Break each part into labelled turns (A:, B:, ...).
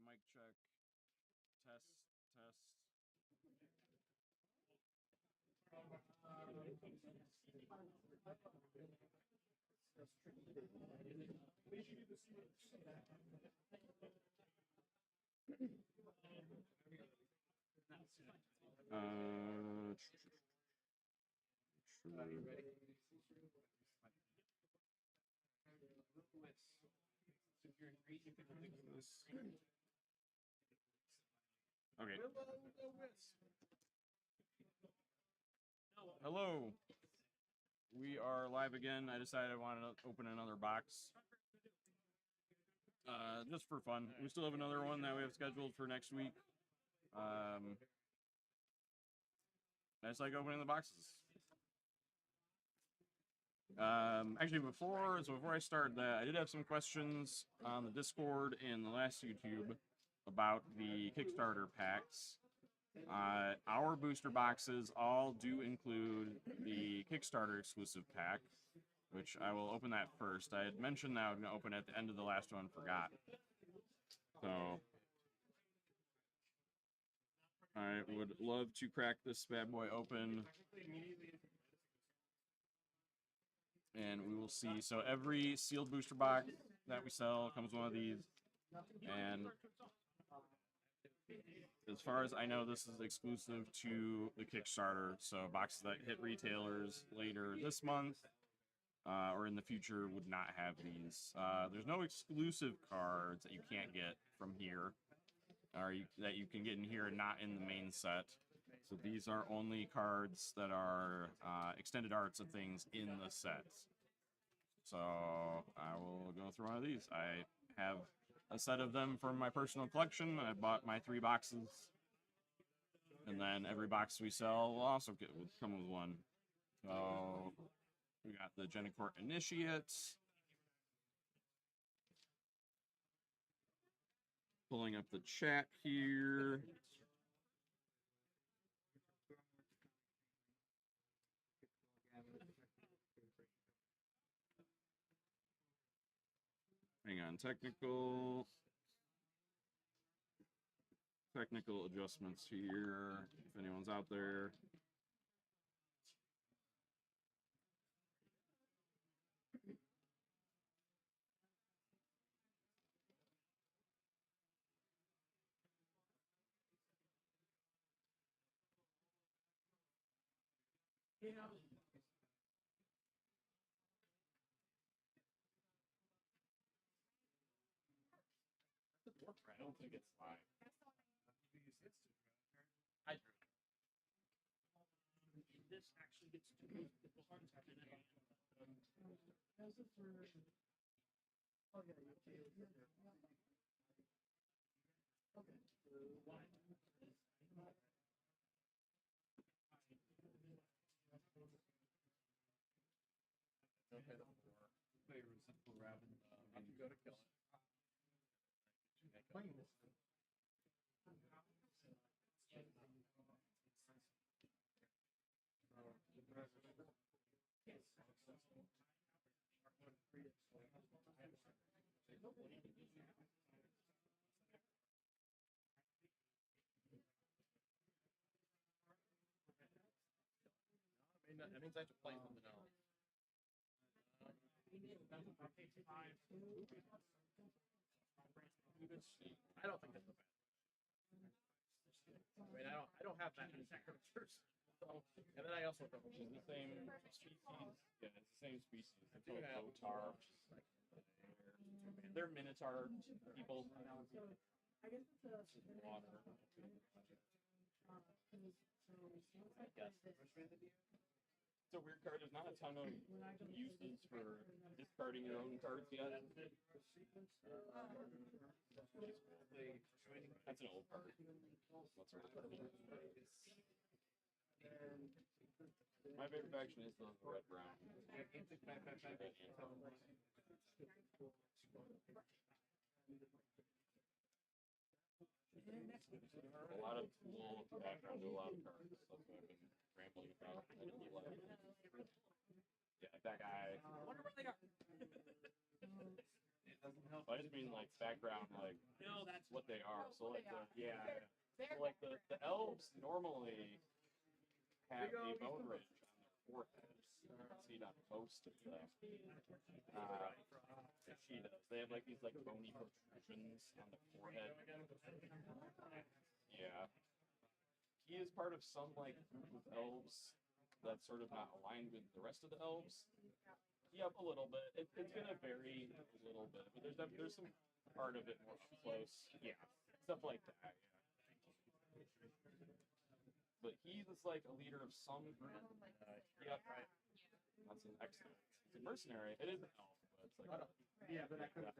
A: mic check, test, test. Okay. Hello. We are live again. I decided I wanted to open another box. Just for fun. We still have another one that we have scheduled for next week. I just like opening the boxes. Actually, before I start that, I did have some questions on the Discord and the last YouTube about the Kickstarter packs. Our booster boxes all do include the Kickstarter exclusive pack, which I will open that first. I had mentioned that I was going to open at the end of the last one, forgot. So, I would love to crack this bad boy open. And we will see. So every sealed booster box that we sell comes with one of these. And as far as I know, this is exclusive to the Kickstarter. So boxes that hit retailers later this month or in the future would not have these. There's no exclusive cards that you can't get from here, or that you can get in here and not in the main set. So these are only cards that are extended arts of things in the sets. So I will go through one of these. I have a set of them from my personal collection. I bought my 3 boxes. And then every box we sell will also come with one. So we got the Genicourt Initiate. Pulling up the chat here. Hang on, technical adjustments here, if anyone's out there. Yeah. I don't think it's live. I drew. This actually gets to be the ones in it. How's it for? Oh yeah, okay. Okay. Why? Okay, the 4. Favorite simple rabbit. I can go to kill it. Playing this. That means I have to play something else. I don't think that's the best. I mean, I don't have that many characters. So, and then I also don't. It's the same species. Yeah, it's the same species. It's called Otar. They're Minotaur people. I guess it's a water. It's a weird card. There's not a ton of uses for discarding your own cards yet. That's an old card. What's our card? My favorite faction is the red-brown. A lot of cool background to a lot of cards. That's what I've been rambling about. Yeah, that guy. I wonder where they are. I just mean like background, like what they are. So like so like the elves normally have a bone ridge on their forehead. You can see it on most of them. She does. They have like these like bony protrusions on the forehead. Yeah. He is part of some like group of elves that's sort of not aligned with the rest of the elves. Yep, a little bit. It's gonna vary a little bit, but there's some part of it more up close. Yeah, stuff like that. Yeah. But he's like a leader of some group. Yep. That's an excellent. It's a mercenary. It is an elf, but it's like but I could have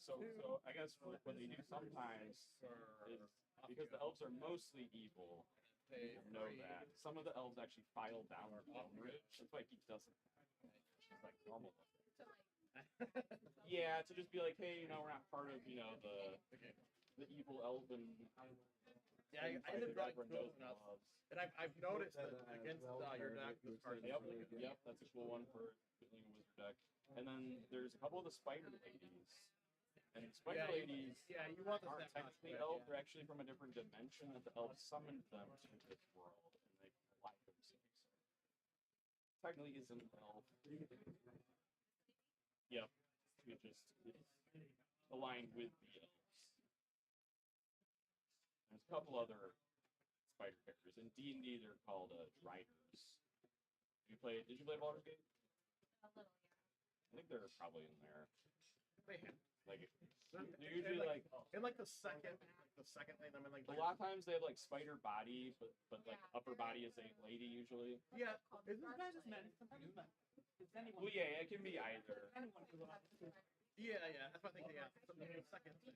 A: so I guess what they do sometimes is because the elves are mostly evil. People know that. Some of the elves actually file down their bone ridge. That's why he doesn't have it. It's like normal. Yeah, to just be like, hey, we're not part of, the evil elven.
B: Yeah, I ended up drawing those nuts. And I've noticed that against your deck, this card is really good.
A: Yep, that's a cool one for doing a wizard deck. And then there's a couple of the spider ladies. And spider ladies
B: you want
A: aren't technically elves, they're actually from a different dimension that the elves summoned them to this world, and they alive themselves. Technically isn't an elf. Yep. It's aligned with the elves. There's a couple other spider characters. In D&D, they're called Driders. Did you play Baldur's Gate?
C: A little, yeah.
A: I think they're probably in there. Like they're
B: usually
A: like
B: in like the second thing. I mean, like
A: a lot of times they have like spider body, but like upper body is a lady usually.
B: Yeah, is this guy just men? Sometimes it's men.
A: Well, yeah, it can be either.
B: Yeah, that's what I think. Yeah, the second thing.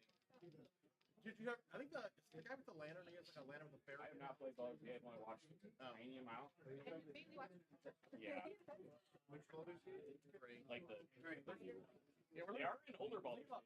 B: Did you ever, I think the guy with the lantern, he has like a lantern with a fairy.
A: I have not played Baldur's Gate. I watched a tiny amount. Yeah.
B: Which Baldur's Gate?
A: Like the.
B: Yeah,
A: they are in older Baldur's Gates.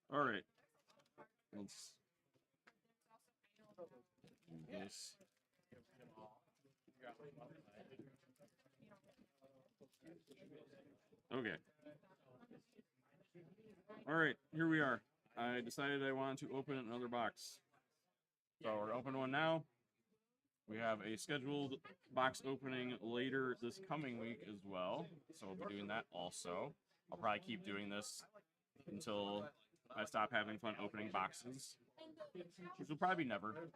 A: All right. Let's do this. Okay. All right, here we are. I decided I wanted to open another box. So we're opening one now. We have a scheduled box opening later this coming week as well. So we'll be doing that also. I'll probably keep doing this until I stop having fun opening boxes, which will probably be never.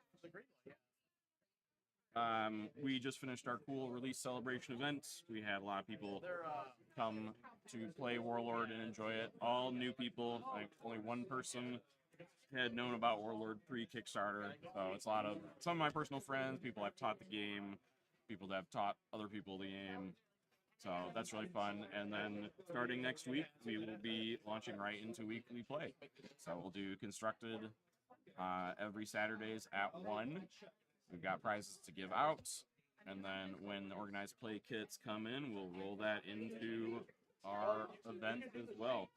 A: We just finished our cool release celebration event. We had a lot of people come to play Warlord and enjoy it. All new people. Like only one person had known about Warlord pre-Kickstarter. So it's a lot of some of my personal friends, people I've taught the game, people that have taught other people the game. So that's really fun. And then starting next week, we will be launching right into weekly play. So we'll do Constructed every Saturdays at 1. We've got prizes to give out. And then when the organized play kits come in, we'll roll that into our event as well.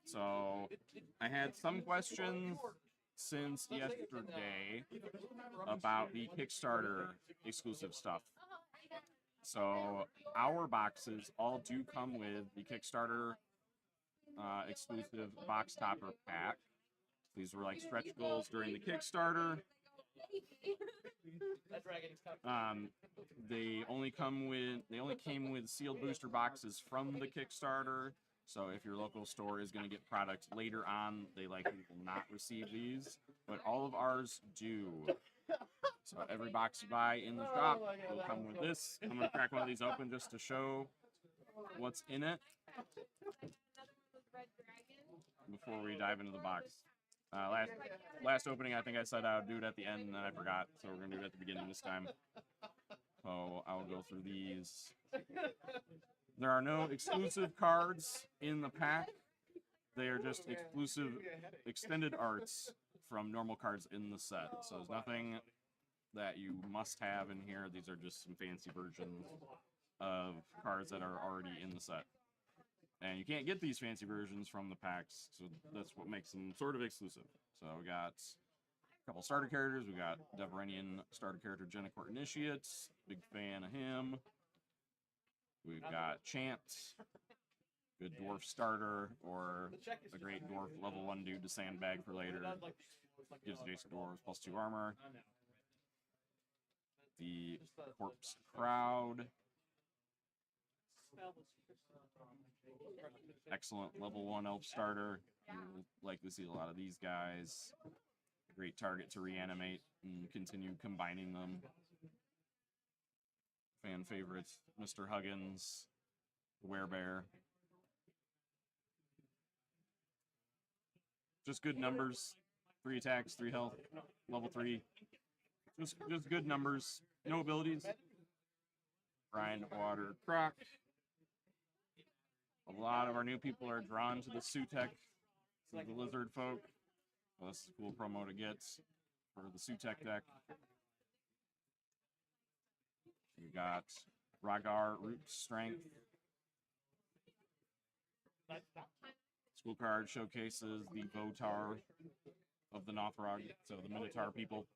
A: So I had some questions since yesterday about the Kickstarter exclusive stuff. So our boxes all do come with the Kickstarter exclusive box topper pack. These were like stretch goals during the Kickstarter. They only came with sealed booster boxes from the Kickstarter. So if your local store is going to get product later on, they likely will not receive these, but all of ours do. So every box you buy in the shop will come with this. I'm going to crack one of these open just to show what's in it before we dive into the box. Last opening, I think I said I would do it at the end, and then I forgot, so we're going to do it at the beginning this time. So I'll go through these. There are no exclusive cards in the pack. they are just exclusive extended arts from normal cards in the set. So there's nothing that you must have in here. These are just some fancy versions of cards that are already in the set. And you can't get these fancy versions from the packs, so that's what makes them sort of exclusive. So we got a couple starter characters. We got Deveranian starter character Gennecourt Initiate. Big fan of him. We've got Chant. Good dwarf starter, or a great dwarf level 1 dude to sandbag for later. Gives adjacent dwarves +2 armor. The Corpse Crowd. Excellent level 1 elf starter. You'll likely see a lot of these guys. Great target to reanimate and continue combining them. Fan favorites, Mr. Huggins, Werebear. Just good numbers. 3 attacks, 3 health, level 3. Just good numbers. No abilities. Brine Water Croc. A lot of our new people are drawn to the Sutek, to the lizard folk. Well, this is a cool promo to get for the Sutek deck. We got Ragar Root Strength. School card showcases the Votar of the Nothrog, so the Minotaur people.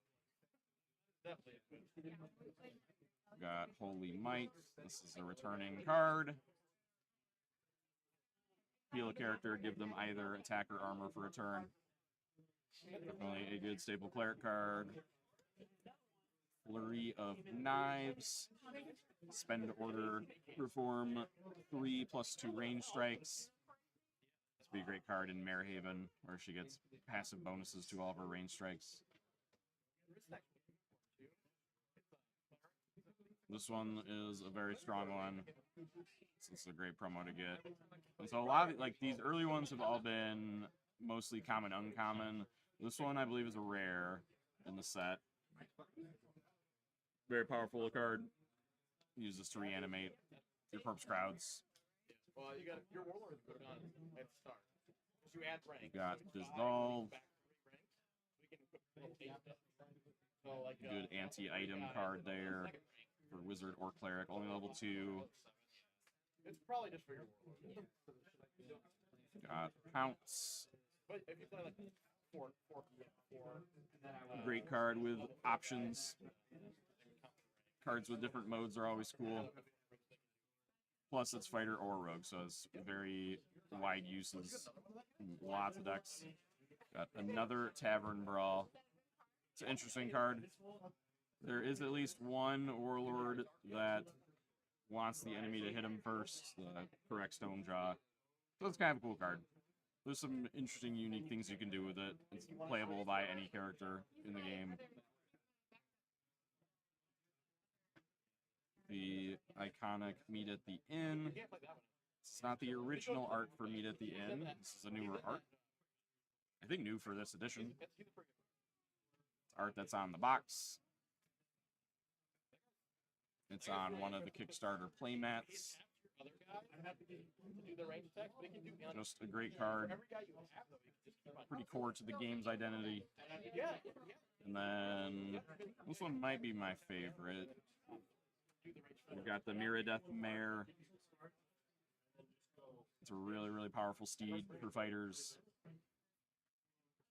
A: We got Holy Might. This is a returning card. Heal a character, give them either attack or armor for a turn. Definitely a good staple cleric card. Flurry of Knives. Spend order, perform 3 +2 range strikes. This would be a great card in Marehaven, where she gets passive bonuses to all of her range strikes. This one is a very strong one. This is a great promo to get. And so a lot of, like, these early ones have all been mostly common, uncommon. This one, I believe, is a rare in the set. Very powerful card. Use this to reanimate your corpse crowds.
B: Well, you got your Warlord put on at start. You add rank.
A: You got Dissolve. Good anti-item card there for wizard or cleric. Only level 2.
B: It's probably just for your Warlord.
A: Got Pounce.
B: But if you play like four,
A: Great card with options. Cards with different modes are always cool. Plus, it's fighter or rogue, so it's very wide uses. Lots of decks. Got another Tavern Brawl. It's an interesting card. There is at least one Warlord that wants the enemy to hit him first, the correct stone draw. So it's kind of a cool card. There's some interesting, unique things you can do with it. It's playable by any character in the game. The iconic Meet at the Inn. It's not the original art for Meet at the Inn. This is a newer art. I think new for this edition. It's art that's on the box. It's on one of the Kickstarter playmats. Just a great card. Pretty core to the game's identity. And then this one might be my favorite. We've got the Miradeth Mare. It's a really, really powerful steed for fighters.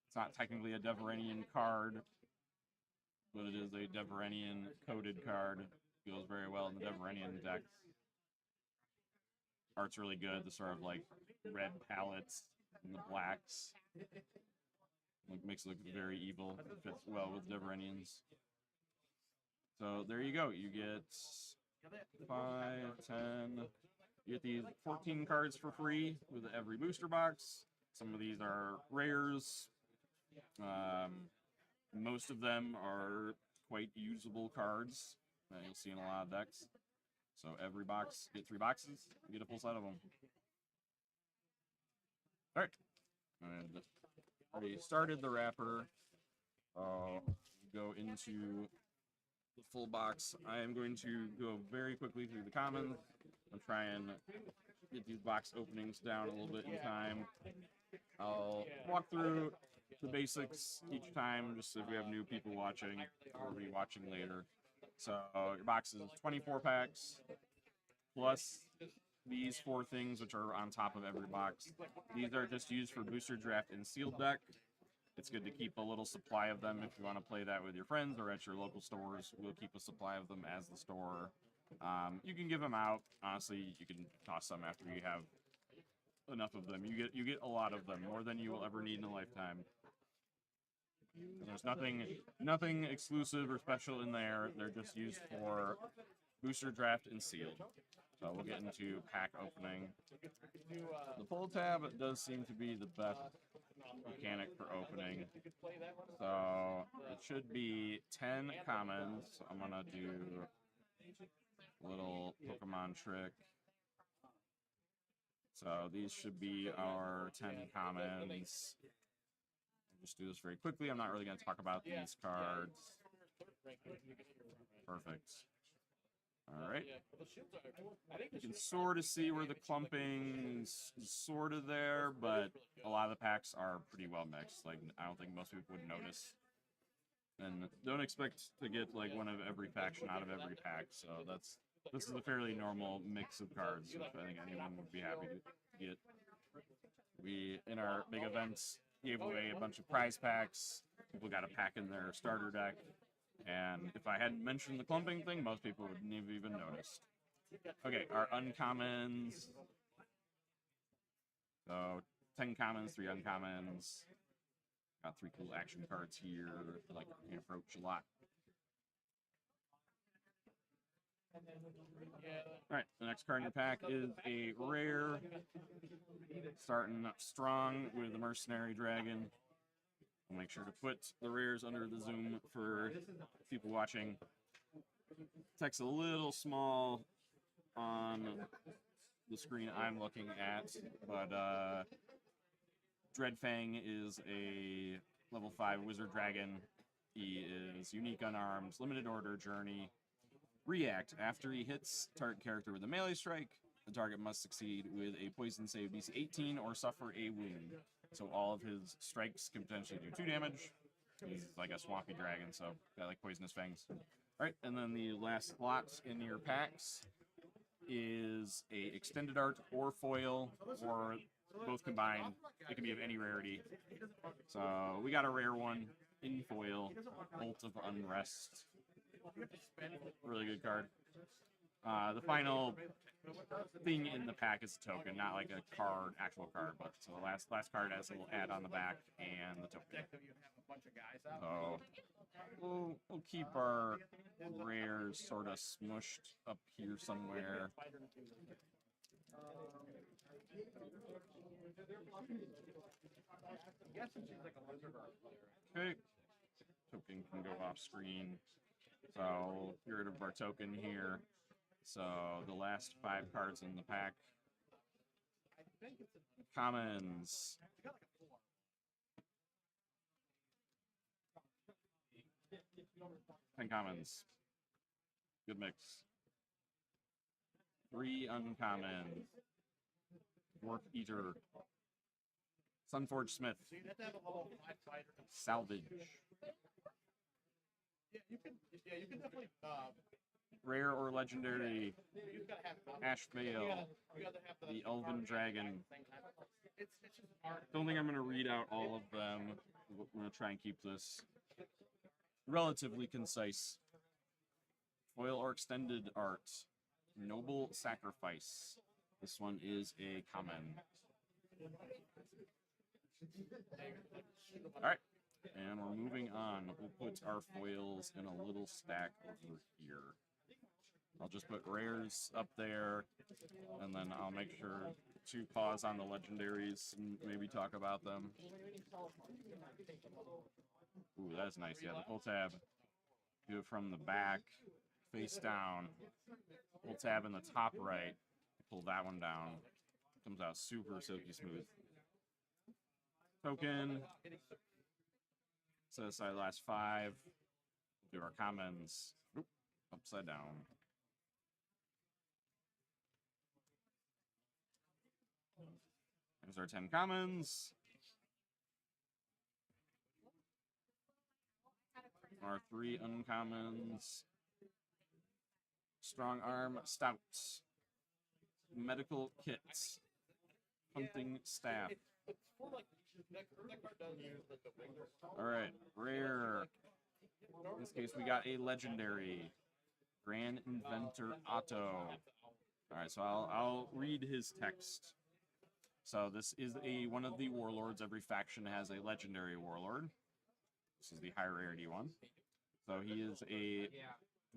A: It's not technically a Deveranian card, but it is a Deveranian coded card. Goes very well in the Deveranian deck. Art's really good. The sort of like red palettes and the blacks. Makes it look very evil. It fits well with Deveranians. So there you go. You get 5, 10. You get these 14 cards for free with every booster box. Some of these are rares. Most of them are quite usable cards that you'll see in a lot of decks. So every box, get 3 boxes, you get a full set of them. All right. And already started the wrapper. Go into the full box. I am going to go very quickly through the commons. I'll try and get these box openings down a little bit in time. I'll walk through the basics each time, just if we have new people watching or be watching later. So your box is 24 packs plus these 4 things, which are on top of every box. These are just used for booster draft and sealed deck. It's good to keep a little supply of them if you want to play that with your friends or at your local stores. We'll keep a supply of them as the store. You can give them out. Honestly, you can toss them after you have enough of them. You get a lot of them, more than you will ever need in a lifetime. There's nothing exclusive or special in there. They're just used for booster draft and sealed. So we'll get into pack opening. The pull tab does seem to be the best mechanic for opening. So it should be 10 commons. So I'm gonna do a little Pokemon trick. So these should be our 10 commons. I'll just do this very quickly. I'm not really going to talk about these cards. Perfect. All right. You can sort of see where the clumping's sort of there, but a lot of the packs are pretty well mixed. Like, I don't think most people would notice. And don't expect to get like one of every faction out of every pack. So this is a fairly normal mix of cards, which I think anyone would be happy to get. We, in our big events, gave away a bunch of prize packs. People got a pack in their starter deck. And if I hadn't mentioned the clumping thing, most people wouldn't have even noticed. Okay, our uncommons. So 10 commons, 3 uncommons. Got 3 cool action cards here. I like the approach a lot. Alright, the next card in your pack is a rare. Starting strong with the Mercenary Dragon. I'll make sure to put the rares under the zoom for people watching. Text a little small on the screen I'm looking at, but Dreadfang is a level 5 Wizard Dragon. He is unique unarmed, limited order journey. React. After he hits target character with a melee strike, the target must succeed with a poison save DC 18 or suffer a wound. So all of his strikes can potentially do 2 damage. He's like a swampy dragon, so got like poisonous fangs. Alright, and then the last slot in your packs is a extended art or foil, or both combined. It can be of any rarity. So we got a rare one in foil, Bolt of Unrest. Really good card. The final thing in the pack is a token, not like a card, actual card, but so the last card has a little ad on the back and the token. So we'll keep our rares sort of smushed up here somewhere. Okay, token can go off screen. So we'll get rid of our token here. So the last 5 cards in the pack. Commons. Ten commons. Good mix. 3 uncommons. Dwarf Eater. Sunforge Smith. Salvage. You can definitely rare or legendary. Ash Vale. The Elven Dragon. Don't think I'm going to read out all of them. I'm going to try and keep this relatively concise. Foil or extended art. Noble Sacrifice. This one is a common. Alright. And we're moving on. We'll put our foils in a little stack over here. I'll just put rares up there, and then I'll make sure to pause on the legendaries and maybe talk about them. Ooh, that's nice. Yeah, the pull tab. Do it from the back, face down. Pull tab in the top right. Pull that one down. Comes out super silky smooth. Token. Set aside the last 5. Do our commons. Oop, upside down. There's our 10 commons. our 3 uncommons. Strong Arm Stouts. Medical Kits. Hunting Staff. Alright, rare. In this case, we got a legendary. Grand Inventor Otto. Alright, so I'll read his text. So this is one of the warlords. Every faction has a legendary warlord. This is the high rarity one. So he is a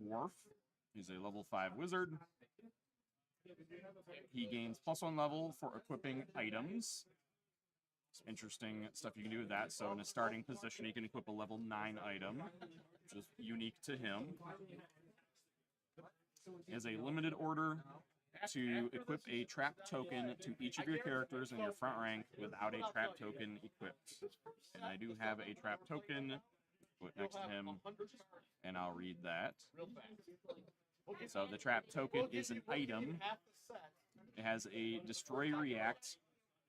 A: dwarf. He's a level 5 wizard. He gains +1 level for equipping items. Some interesting stuff you can do with that. So in a starting position, he can equip a level 9 item, which is unique to him. He has a limited order to equip a trap token to each of your characters in your front rank without a trap token equipped. And I do have a trap token put next to him, and I'll read that. So the trap token is an item. It has a destroy react.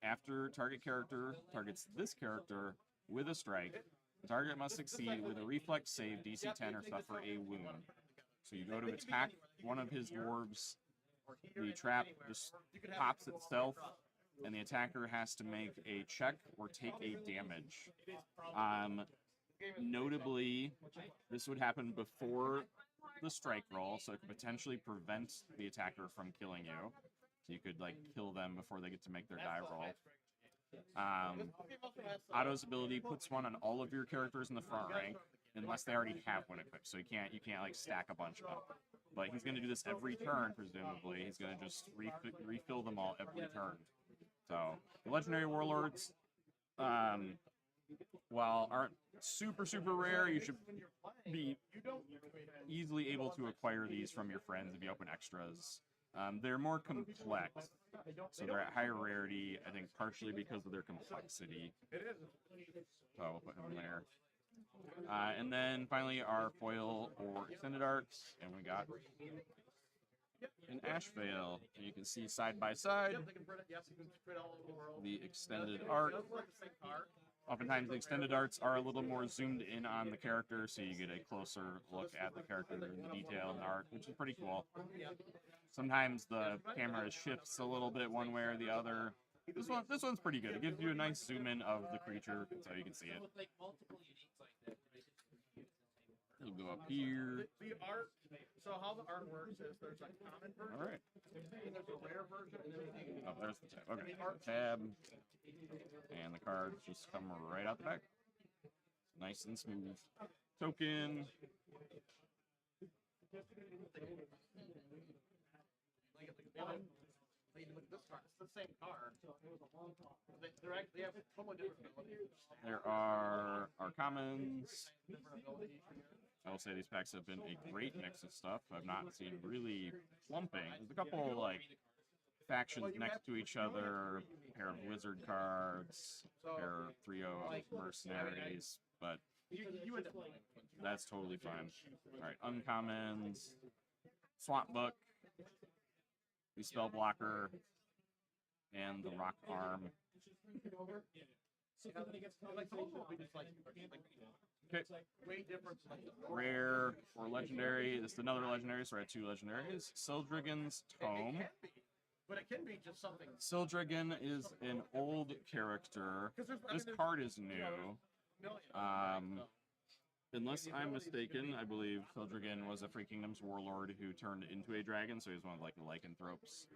A: After target character targets this character with a strike, the target must succeed with a reflex save DC 10 or suffer a wound. So you go to attack one of his dwarves, the trap just pops itself, and the attacker has to make a check or take a damage. Notably, this would happen before the strike roll, so it could potentially prevent the attacker from killing you. So you could like kill them before they get to make their die roll. Otto's ability puts one on all of your characters in the front rank, unless they already have one equipped. So you can't like stack a bunch up. But he's going to do this every turn, presumably. He's going to just refill them all every turn. So the legendary warlords, while aren't super rare, you should be easily able to acquire these from your friends if you open extras. They're more complex, so they're at higher rarity, I think partially because of their complexity. So we'll put him there. And then finally our foil or extended arcs, and we got an ash veil, and you can see side by side the extended art. Oftentimes the extended arts are a little more zoomed in on the character, so you get a closer look at the character and the detail in the art, which is pretty cool. Sometimes the camera shifts a little bit one way or the other. This one's pretty good. It gives you a nice zoom in of the creature so you can see it. It'll go up here.
B: The art, so how the art works is there's a common version.
A: All right.
B: And there's a rare version.
A: Oh, there's the tab. Okay. Tab. And the cards just come right out the back. Nice and smooth. Token.
B: Look at this card. It's the same card. They're actually have somewhat different abilities.
A: There are our commons. I will say these packs have been a great mix of stuff. I've not seen really clumping. There's a couple like factions next to each other, a pair of wizard cards, a pair of 3-0 mercenaries, but that's totally fine. Alright, uncommons, swamp book, the spell blocker, and the rock arm. Okay. Rare or legendary. This is another legendary, so I have 2 legendaries. Sildrigan's Tome.
B: But it can be just something.
A: Sildrigan is an old character. This card is new. Unless I'm mistaken, I believe Sildrigan was a Free Kingdoms warlord who turned into a dragon, so he's one of like the lycanthropes.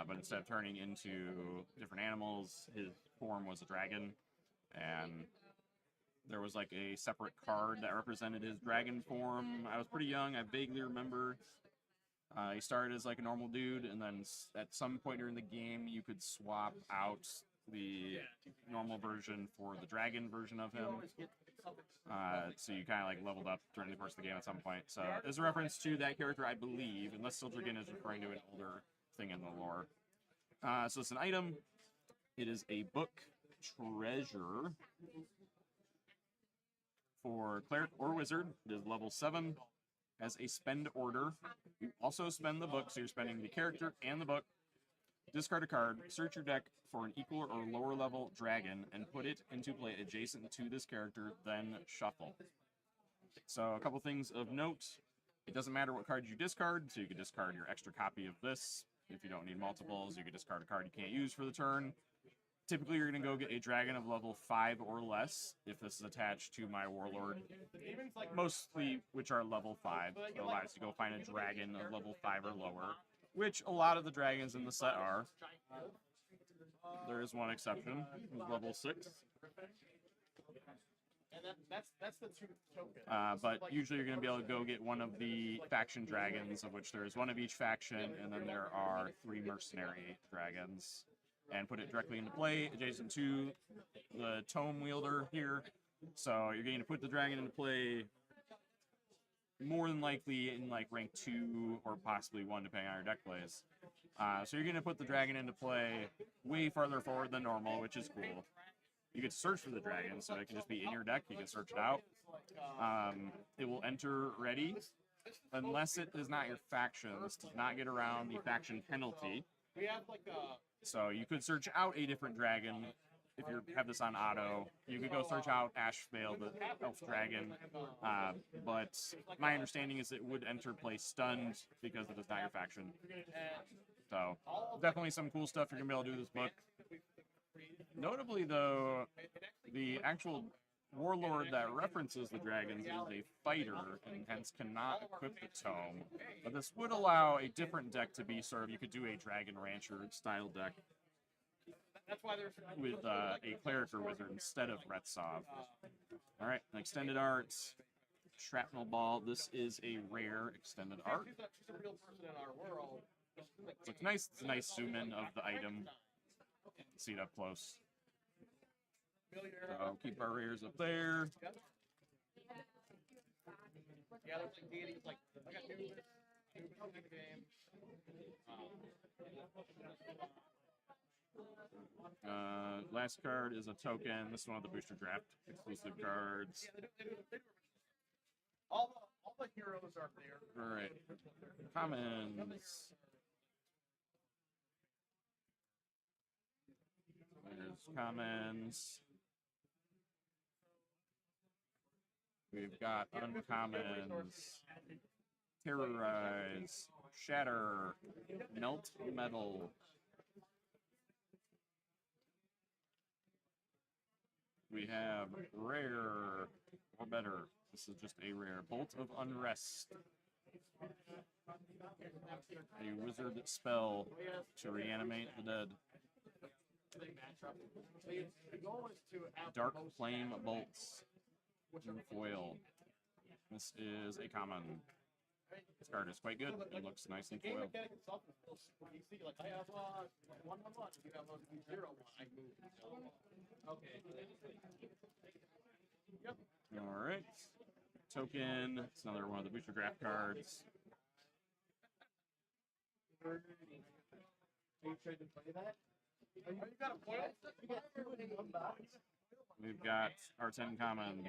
A: But instead of turning into different animals, his form was a dragon, and there was like a separate card that represented his dragon form. I was pretty young, I vaguely remember. He started as like a normal dude, and then at some point during the game, you could swap out the normal version for the dragon version of him. So you kind of like leveled up during the course of the game at some point. So there's a reference to that character, I believe, unless Sildrigan is referring to an older thing in the lore. So it's an item. It is a book treasure for cleric or wizard. It is level 7. Has a spend order. You also spend the book, so you're spending the character and the book. Discard a card, search your deck for an equal or lower level dragon, and put it into play adjacent to this character, then shuffle. So a couple things of note. It doesn't matter what card you discard, so you can discard your extra copy of this. If you don't need multiples, you can discard a card you can't use for the turn. Typically, you're going to go get a dragon of level 5 or less if this is attached to my Warlord. Mostly, which are level 5. It allows you to go find a dragon of level 5 or lower, which a lot of the dragons in the set are. There is one exception, who's level 6.
B: And that's the two tokens.
A: But usually you're going to be able to go get one of the faction dragons, of which there is one of each faction, and then there are 3 mercenary dragons. And put it directly into play, adjacent to the tome wielder here. So you're going to put the dragon into play more than likely in like rank 2 or possibly 1, depending on your deck plays. So you're going to put the dragon into play way farther forward than normal, which is cool. You can search for the dragon, so it can just be in your deck. You can search it out. It will enter ready, unless it is not your faction. This does not get around the faction penalty.
B: We have like
A: So you could search out a different dragon if you have this on auto. You could go search out Ashvale, the elf dragon. But my understanding is it would enter play stunned because it is not your faction. So definitely some cool stuff you're going to be able to do with this book. Notably, though, the actual Warlord that references the dragons is a fighter and hence cannot equip the tome. But this would allow a different deck to be sort of, you could do a Dragon Rancher style deck with a Cleric or Wizard instead of Retsov. Alright, extended art. Shrapnel Ball. This is a rare extended art. It's nice. It's a nice zoom in of the item. See it up close. So keep our rares up there.
B: Yeah, there's like deities like I got Nubis in the game.
A: Last card is a token. This is one of the booster draft exclusive cards.
B: All the heroes are there.
A: All right. Commons. There's commons. We've got uncommons. Terrorize. Shatter. Melt metal. We have rare or better. This is just a rare. Bolt of Unrest. A wizard spell to reanimate the dead. Dark Flame Bolts. Foil. This is a common. This card is quite good. It looks nice and foil. Alright. Token. It's another one of the booster draft cards. We've got our 10 commons.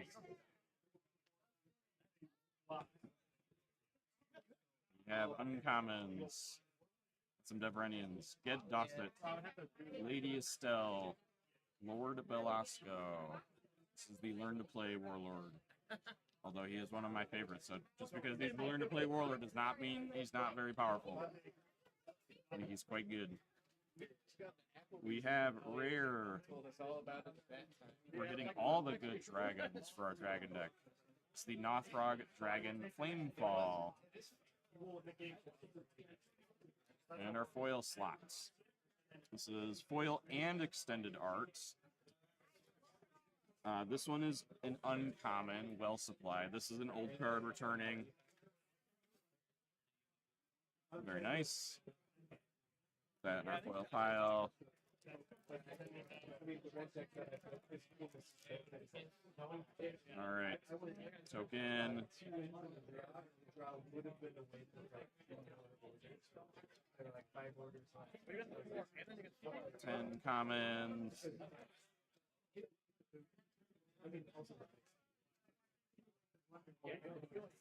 A: We have uncommons. Some Devrenians. Get Dostit. Lady Estelle. Lord Belasco. This is the Learn to Play Warlord. Although he is one of my favorites, so just because he's Learn to Play Warlord does not mean he's not very powerful. I think he's quite good. We have rare. We're getting all the good dragons for our dragon deck. It's the Nothrog Dragon Flamefall. And our foil slots. This is foil and extended art. This one is an uncommon, well supplied. This is an old card returning. Very nice. That in our foil pile. Alright. Token. 10 commons.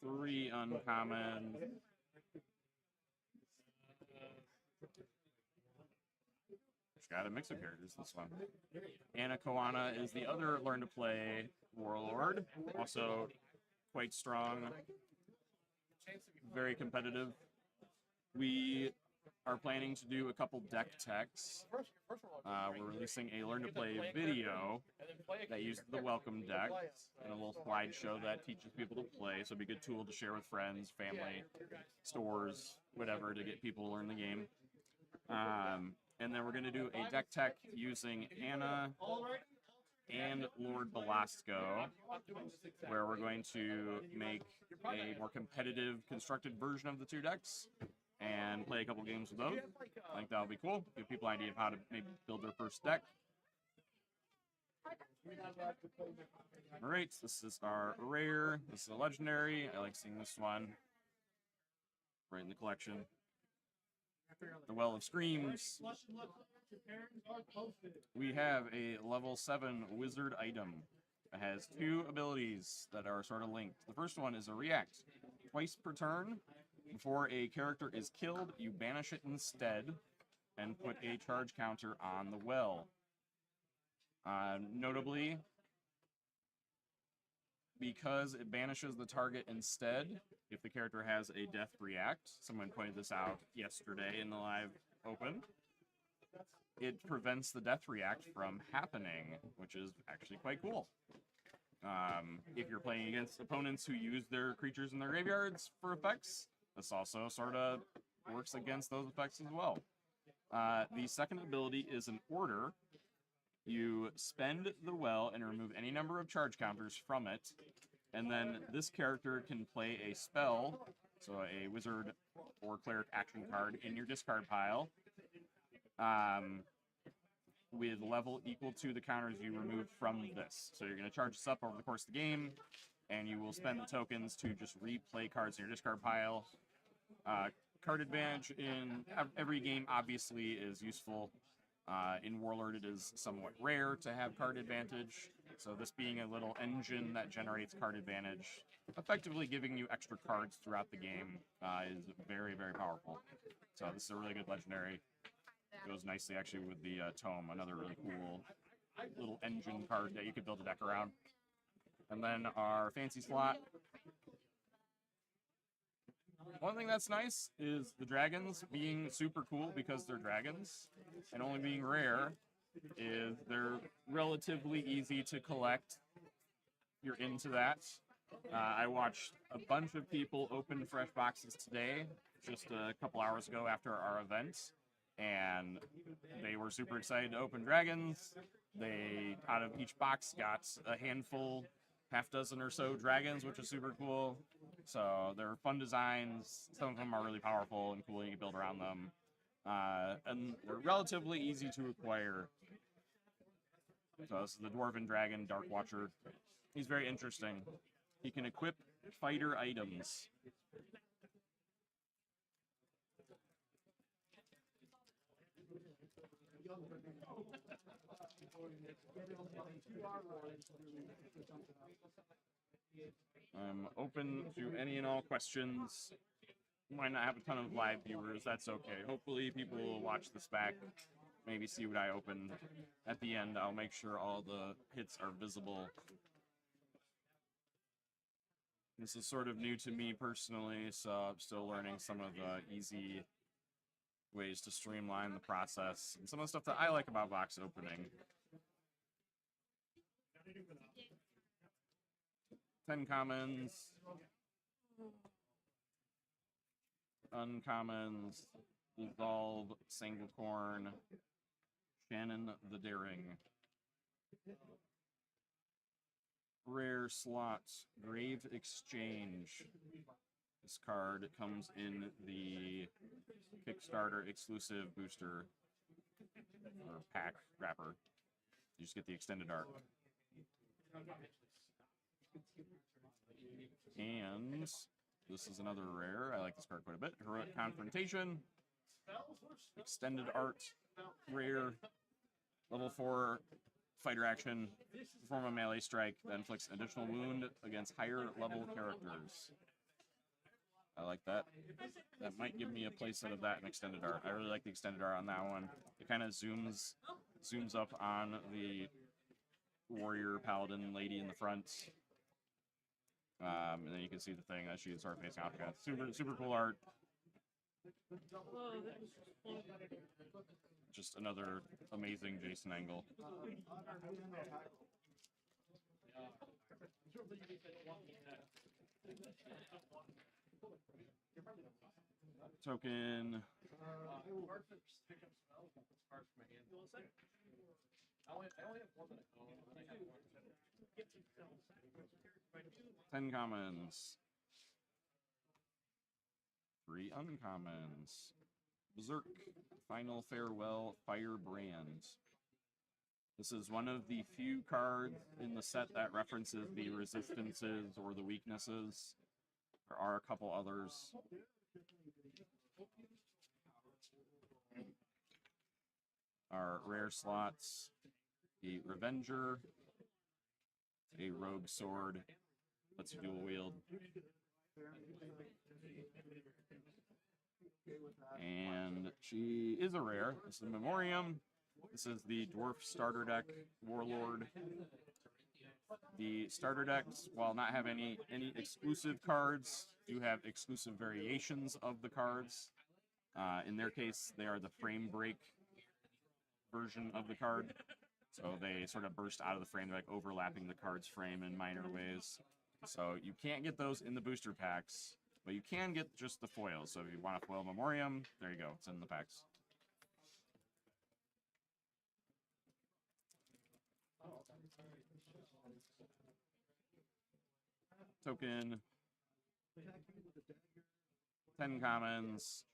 A: 3 uncommon. Got a mix of characters, this one. Anna Koana is the other Learn to Play Warlord. Also quite strong, very competitive. We are planning to do a couple deck techs. We're releasing a Learn to Play video that uses the welcome deck and a little slideshow that teaches people to play. So it'd be a good tool to share with friends, family, stores, whatever, to get people to learn the game. And then we're going to do a deck tech using Anna and Lord Belasco, where we're going to make a more competitive constructed version of the two decks and play a couple games with those. I think that'll be cool. Give people an idea of how to maybe build their first deck. Alright, this is our rare. This is a legendary. I like seeing this one right in the collection. The Well of Screams. We have a level 7 wizard item. It has 2 abilities that are sort of linked. The first one is a react. Twice per turn, before a character is killed, you banish it instead and put a charge counter on the well. Notably, because it banishes the target instead, if the character has a death react, someone pointed this out yesterday in the live open, it prevents the death react from happening, which is actually quite cool. If you're playing against opponents who use their creatures in their graveyards for effects, this also sort of works against those effects as well. The second ability is an order. You spend the well and remove any number of charge counters from it, and then this character can play a spell, so a wizard or cleric action card, in your discard pile, with level equal to the counters you remove from this. So you're going to charge this up over the course of the game, and you will spend the tokens to just replay cards in your discard pile. Card advantage in every game obviously is useful. In Warlord, it is somewhat rare to have card advantage, so this being a little engine that generates card advantage, effectively giving you extra cards throughout the game, is very, very powerful. So this is a really good legendary. Goes nicely, actually, with the tome, another really cool little engine card that you could build a deck around. And then our fancy slot. One thing that's nice is the dragons being super cool because they're dragons, and only being rare is they're relatively easy to collect. You're into that. I watched a bunch of people open fresh boxes today, just a couple hours ago after our event, and they were super excited to open dragons. They, out of each box, got a handful, half dozen or so dragons, which is super cool. So they're fun designs. Some of them are really powerful and cool. You can build around them. And they're relatively easy to acquire. So this is the Dwarven Dragon, Dark Watcher. He's very interesting. He can equip fighter items. I'm open to any and all questions. Might not have a ton of live viewers, that's okay. Hopefully people will watch this back, maybe see what I opened. At the end, I'll make sure all the hits are visible. This is sort of new to me personally, so I'm still learning some of the easy ways to streamline the process and some of the stuff that I like about box opening. 10 commons, uncommons, Evolve, Sanglecorn, Shannon the Daring. Rare slot, Grave Exchange. This card comes in the Kickstarter exclusive booster or pack wrapper. You just get the extended art. And this is another rare. I like this card quite a bit. Heroic Confrontation. Extended art. Rare. Level 4 fighter action. Perform a melee strike that inflicts an additional wound against higher level characters. I like that. That might give me a playset of that in extended art. I really like the extended art on that one. It kind of zooms up on the warrior paladin lady in the front. And then you can see the thing as she starts facing off against. Super cool art. Just another amazing Jason angle. Token. Ten commons. 3 uncommons. Berserk, Final Farewell, Firebrand. This is one of the few cards in the set that references the resistances or the weaknesses. There are a couple others. Our rare slots, a Revenger, a Rogue Sword, lets you dual wield. And she is a rare. This is a Memoriam. This is the Dwarf starter deck, Warlord. The starter decks, while not have any exclusive cards, do have exclusive variations of the cards. In their case, they are the frame break version of the card. So they sort of burst out of the frame, they're like overlapping the card's frame in minor ways. So you can't get those in the booster packs, but you can get just the foils. So if you want a foil Memoriam, there you go, it's in the packs. Token. 10 commons.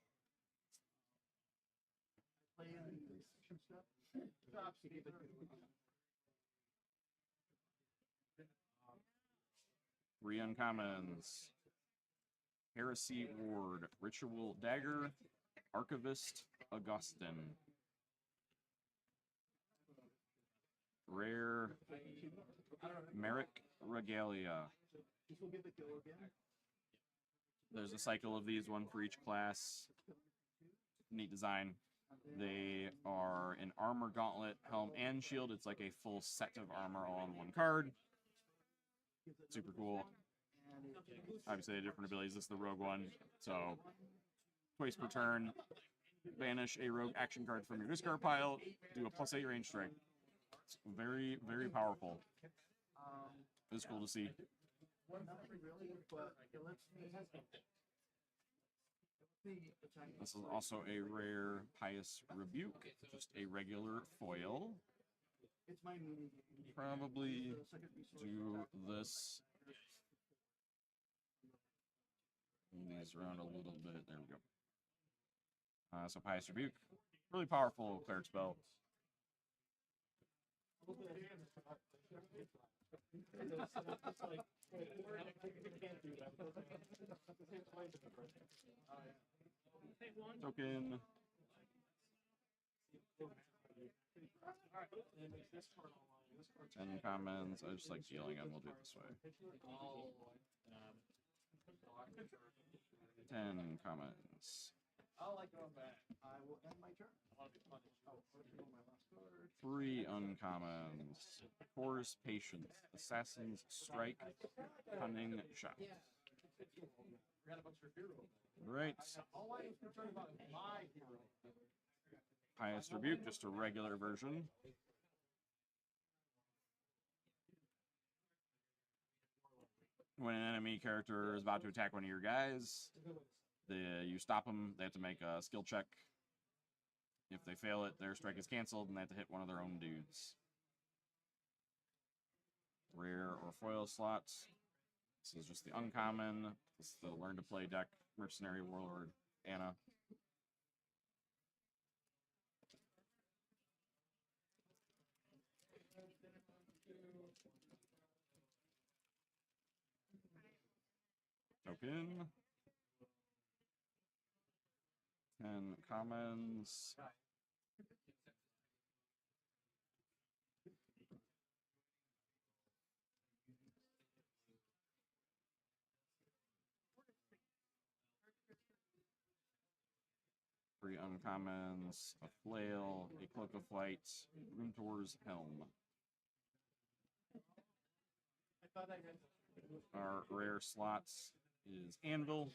A: Three uncommons. Heresy Ward, Ritual Dagger, Archivist Augustin. Rare Merrick Regalia. There's a cycle of these, one for each class. Neat design. They are an armor gauntlet, helm, and shield. It's like a full set of armor all on one card. Super cool. Obviously, they have different abilities. This is the rogue one. So, twice per turn, banish a rogue action card from your discard pile, do a +8 range strike. It's very, very powerful. It's cool to see. This is also a rare Pious Rebuke, just a regular foil. Probably do this. Move these around a little bit. There we go. So Pious Rebuke, really powerful cleric spell. Token. Ten commons. I just like dealing them. We'll do it this way. 10 commons.
C: I will end my turn.
A: 3 uncommons. Core's Patience, Assassin's Strike, Cunning Shot. Right. Pious Rebuke, just a regular version. When an enemy character is about to attack one of your guys, you stop them, they have to make a skill check. If they fail it, their strike is canceled, and they have to hit one of their own dudes. Rare or foil slots. This is just the uncommon. This is the Learn to Play deck, Mercenary Warlord, Anna. Token. 10 commons. Three uncommons, a flail, a cloak of flight, Runtor's helm. Our rare slots is Anvil.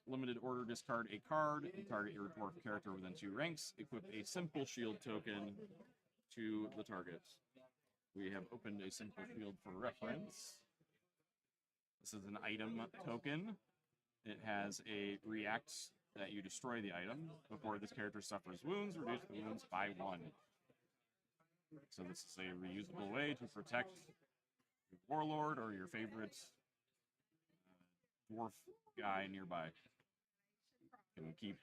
A: Limited order, discard a card. Target your dwarf character within 2 ranks. Equip a simple shield token to the target. We have opened a simple shield for reference. This is an item token. It has a react that you destroy the item. Before this character suffers wounds, reduce the wounds by 1. So this is a reusable way to protect your Warlord or your favorite dwarf guy nearby. You can keep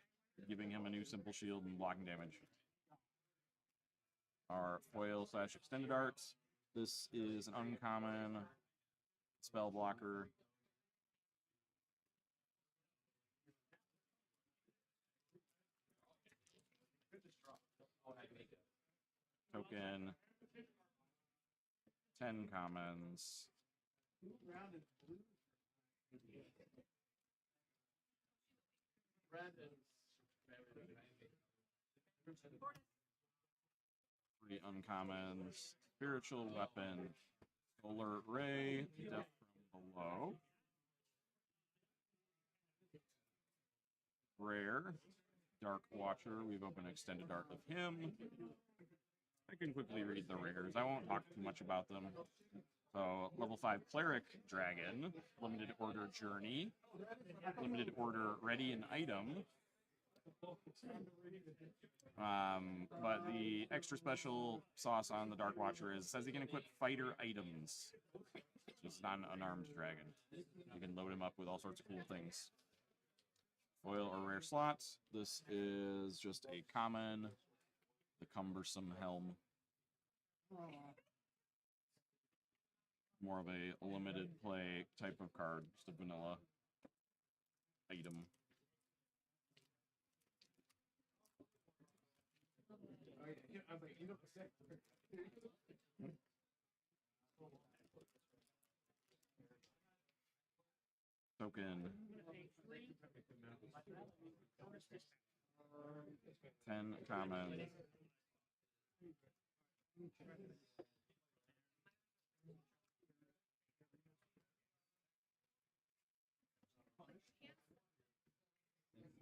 A: giving him a new simple shield and blocking damage. Our foil / extended art. This is an uncommon spell blocker. Token. 10 commons. Three uncommons. Spiritual weapon. Solar ray. Death from below. Rare. Dark Watcher. We've opened extended art of him. I can quickly read the rares. I won't talk too much about them. So, level 5 Cleric Dragon, limited order Journey, limited order Ready an Item. But the extra special sauce on the Dark Watcher is, says he can equip fighter items. It's not an unarmed dragon. You can load him up with all sorts of cool things. Foil or rare slots. This is just a common, the Cumbersome Helm. More of a limited play type of card, just a vanilla item. Token. 10 common.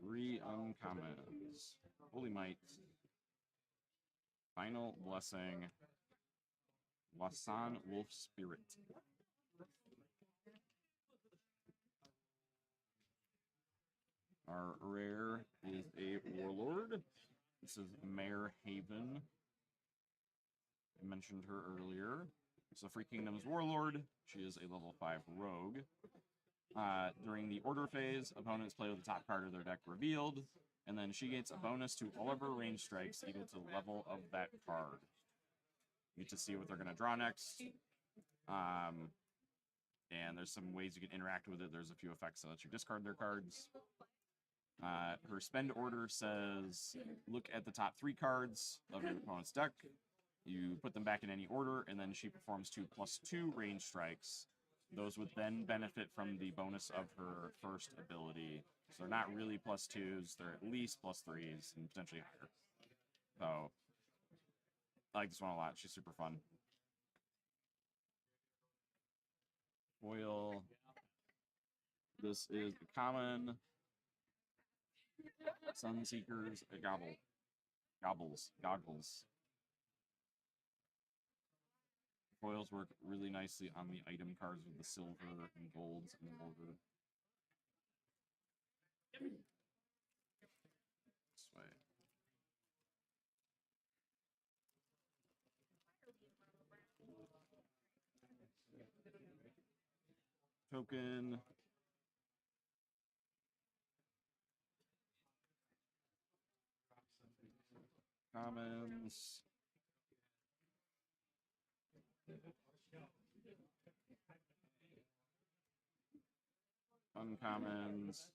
A: Three uncommons. Holy Might. Final Blessing. Wasan Wolf Spirit. Our rare is a Warlord. This is Mare Haven. I mentioned her earlier. It's the Free Kingdom's Warlord. She is a level 5 rogue. During the order phase, opponents play with the top card of their deck revealed, and then she gets a bonus to all of her range strikes equal to the level of that card. You get to see what they're going to draw next. And there's some ways you can interact with it. There's a few effects that let you discard their cards. Her spend order says, look at the top 3 cards of your opponent's deck. You put them back in any order, and then she performs 2/2 range strikes. Those would then benefit from the bonus of her first ability. So they're not really +2s, they're at least +3s, and potentially higher. So, I like this one a lot. She's super fun. Foil. This is the common Sunseeker's Goggles. Foils work really nicely on the item cards with the silver and golds in order. This way. Token. Commons. Uncommons.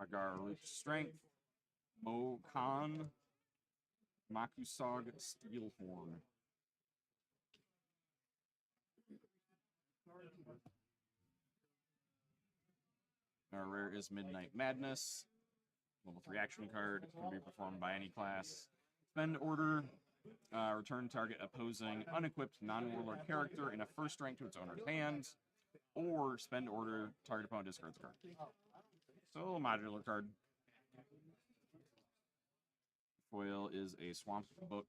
A: Agar Rich Strength. Mo Khan. Makusog Steelhorn. Our rare is Midnight Madness. Level 3 action card. Can be performed by any class. Spend order. Return target opposing unequipped non-warlord character in a first rank to its owner's hand, or spend order, target opponent discards a card. So a little modular card. Foil is a Swamp Book.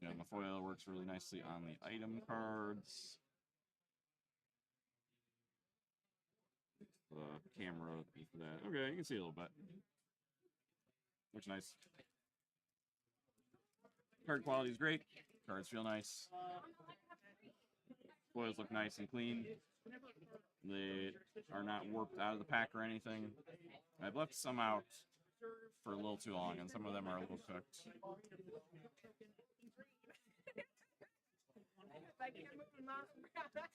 A: And the foil works really nicely on the item cards. The camera for that. Okay, you can see a little bit. Looks nice. Card quality is great. Cards feel nice. Foils look nice and clean. They are not warped out of the pack or anything. I've left some out for a little too long, and some of them are a little cooked.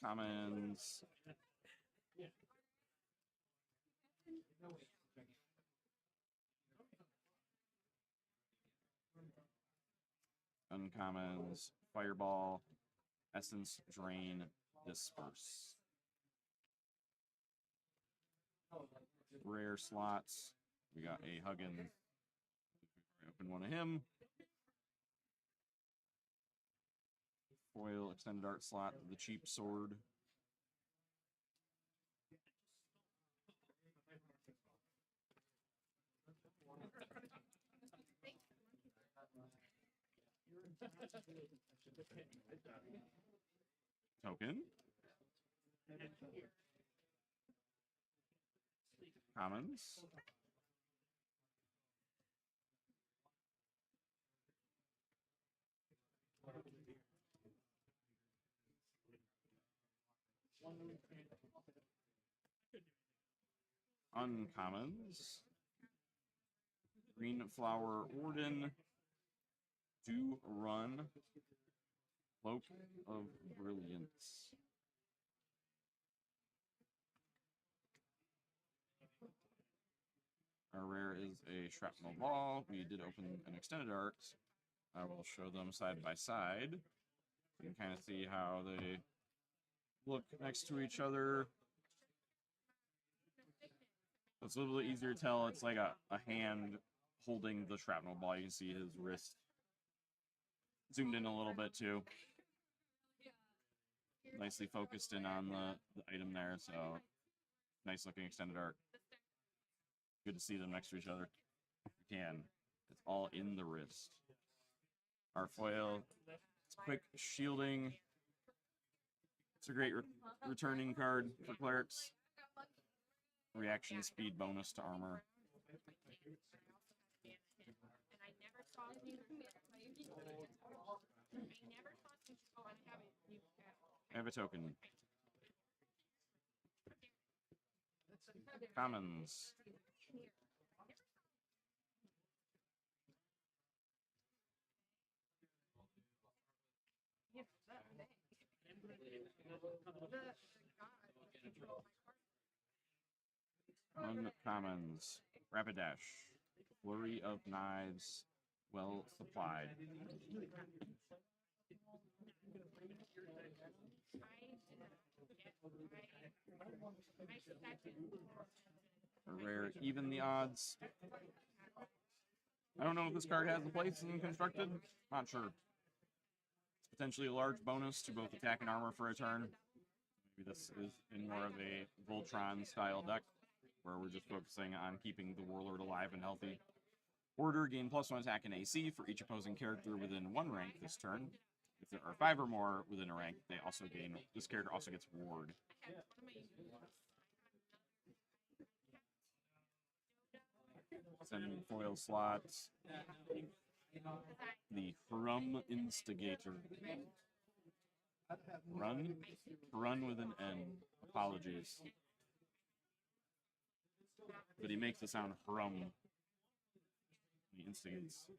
A: Commons. Uncommons. Fireball. Essence, Drain, Disperse. Rare slots. We got a Huggins. Open one of him. Foil extended art slot, the cheap sword. Token. Commons. Uncommons. Green Flower Warden. Do Run. Cloak of Brilliance. Our rare is a Shrapnel Ball. We did open an extended art. I will show them side by side. You can kind of see how they look next to each other. It's a little bit easier to tell. It's like a hand holding the shrapnel ball. You can see his wrist zoomed in a little bit too. Nicely focused in on the item there, so nice looking extended art. Good to see them next to each other. You can. It's all in the wrist. Our foil, it's quick shielding. It's a great returning card for clerics. Reaction speed bonus to armor. I have a token. Commons. Uncommons. Rapidash. Flurry of Knives. Well supplied. Rare even the odds. I don't know if this card has a place in Constructed. Not sure. It's potentially a large bonus to both attack and armor for a turn. Maybe this is in more of a Voltron style deck, where we're just focusing on keeping the Warlord alive and healthy. Order, gain +1 attack and AC for each opposing character within 1 rank this turn. If there are 5 or more within a rank, they also gain. This character also gets Ward. Sending foil slots. The Hrum Instigator. Run with an N. Apologies. But he makes the sound Hrum. He instigates.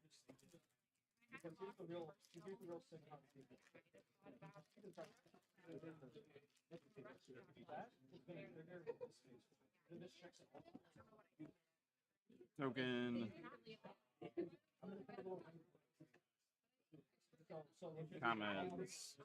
A: Token. Comments.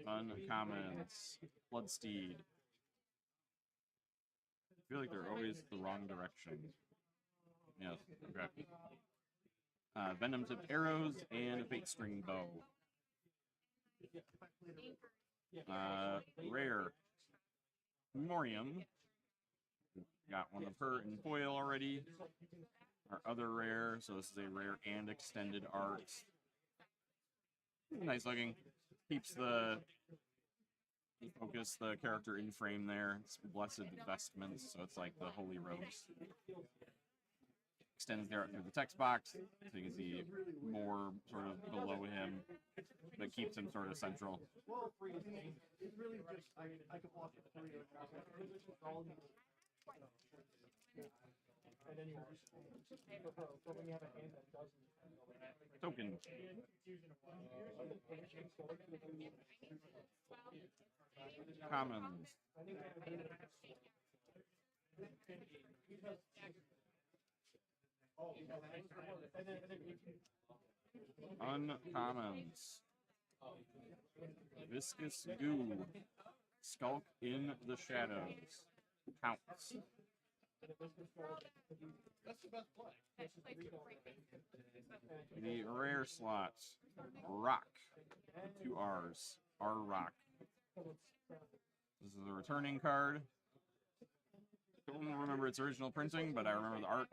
A: Uncommons. Bloodsteed. I feel like they're always the wrong direction. Yes, okay. Venom tipped arrows and a bait string bow. Rare. Memoriam. Got one of her in foil already. Our other rare, so this is a rare and extended art. Nice looking. Keeps the focus, the character in frame there. It's Blessed Vestments, so it's like the Holy Robes. Extends there through the text box, so you can see more sort of below him, but keeps him sort of central.
C: It's really just, I could walk it through your and then you but when you have a hand that doesn't.
A: Token. Commons. Uncommons. Viscous goo. Skulk in the shadows. Pounce.
B: That's the best play.
A: The rare slots. Rock. 2 R's. R Rock. This is a returning card. I don't remember its original printing, but I remember the art.